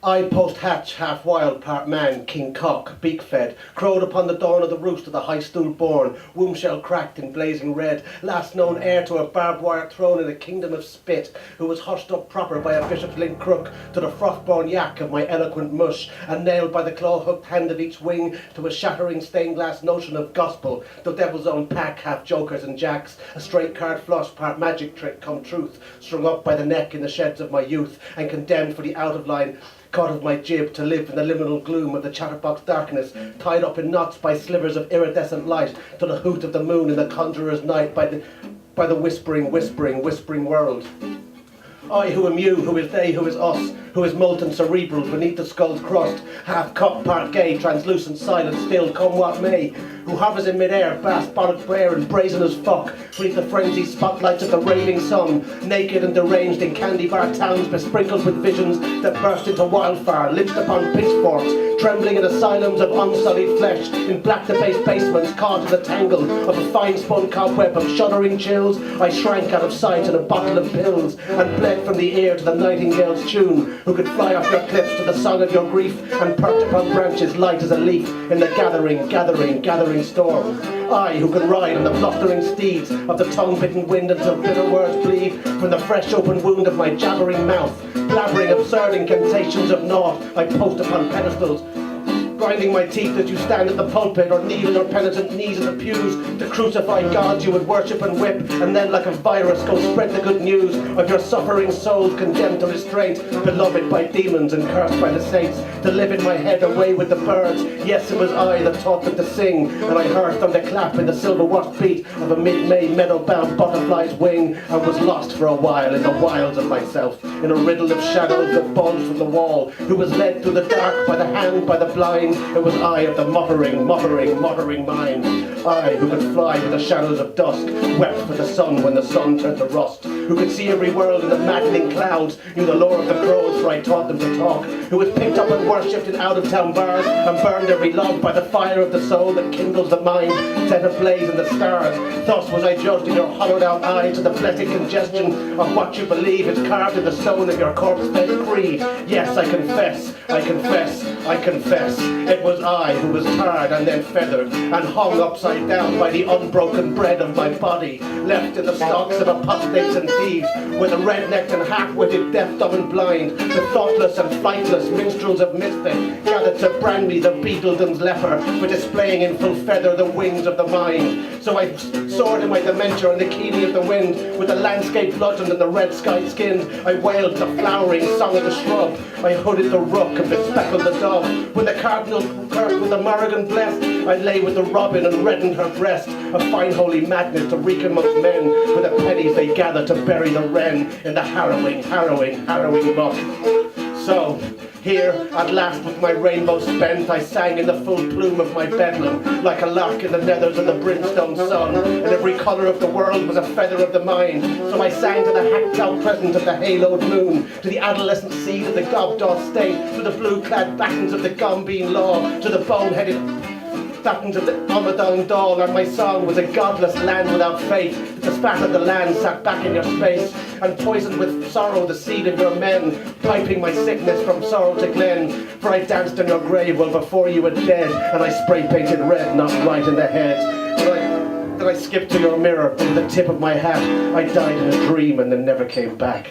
I post-hatch, half-wild, part man, king cock, beak-fed, crowed upon the dawn of the roost of the high stool born, womb shell cracked in blazing red, last known heir to a barbed wire throne in a kingdom of spit, who was hushed up proper by a bishop's link crook to the froth-born yak of my eloquent mush, and nailed by the claw-hooked hand of each wing to a shattering stained-glass notion of gospel, the devil's own pack, half jokers and jacks, a straight card flush, part magic trick, come truth, strung up by the neck in the sheds of my youth, and condemned for the out-of-line caught of my jib to live in the liminal gloom of the chatterbox darkness, tied up in knots by slivers of iridescent light to the hoot of the moon in the conjurer's night by the whispering world. I who am you, who is they, who is us, who is molten cerebral beneath the skull's crust, half cock, part gay, translucent, silent, still, come what may, who hovers in midair, bass bonnet bare and brazen as fuck, beneath the frenzied spotlights of the raving sun, naked and deranged in candy bar towns besprinkled with visions that burst into wildfire, lynched upon pitchforks, trembling in asylums of unsullied flesh, in black-defaced basements caught in the tangle of a fine-spun cobweb of shuddering chills. I shrank out of sight in a bottle of pills, and bled from the ear to the nightingale's tune, who could fly off your cliffs to the song of your grief, and perch upon branches light as a leaf in the gathering storm. I who can ride on the blustering steeds of the tongue-bitten wind until bitter words bleed from the fresh open wound of my jabbering mouth, blabbering absurd incantations of naught I post upon pedestals, grinding my teeth as you stand at the pulpit or kneel on your penitent knees in the pews to crucify gods you would worship and whip, and then like a virus go spread the good news of your suffering souls condemned to restraint, beloved by demons and cursed by the saints, to live in my head away with the birds. Yes, it was I that taught them to sing, and I heard thunderclap in the silver-washed beat of a mid-May meadow-bound butterfly's wing, and was lost for a while in the wilds of myself, in a riddle of shadows that bulged from the wall, who was led through the dark by the hand, by the blind. It was I of the muttering mind. I who could fly with the shadows of dusk, wept for the sun when the sun turned to rust, who could see every world in the maddening clouds, knew the lore of the crows for I taught them to talk, who was picked up and worshipped in out-of-town bars, and burned every love by the fire of the soul that kindles the mind, set ablaze in the stars. Thus was I judged in your hollowed-out eyes to the blessed congestion of what you believe is carved in the stone of your corpse-fed creed. Yes, I confess. It was I who was tarred and then feathered, and hung upside down by the unbroken bread of my body, left in the stocks of apostates and thieves, with the red-necked and half-witted, deaf, dumb and blind, the thoughtless and flightless minstrels of misfit, gathered to brand me the Beetleden's leper, for displaying in full feather the wings of the mind. So I soared in my dementia on the keening of the wind, with the landscape bludgeoned and the red sky skinned. I wailed the flowering song of the shrub, I hooded the rook and bespeckled the dove, with the cardinal cursed with the Morrigan blessed, I lay with the robin and reddened her breast, a fine holy madness to wreak amongst men, with the pennies they gather to bury the wren in the harrowing muck. So, here, at last with my rainbow spent, I sang in the full plume of my bedlam, like a lark in the nethers of the brimstone sun, and every colour of the world was a feather of the mind. So I sang to the hacked-out crescent of the haloed moon, to the adolescent seed of the gobdaw state, to the blue-clad battens of the gombeen law, to the bone-headed fattens of the Amadon doll, and my song was a godless land without faith. The spat of the land sat back in your space, and poisoned with sorrow the seed of your men, piping my sickness from sorrow to glen. For I danced on your grave well before you were dead, and I spray-painted red, not right in the head. Then I skipped to your mirror, and with the tip of my hat, I died in a dream and then never came back.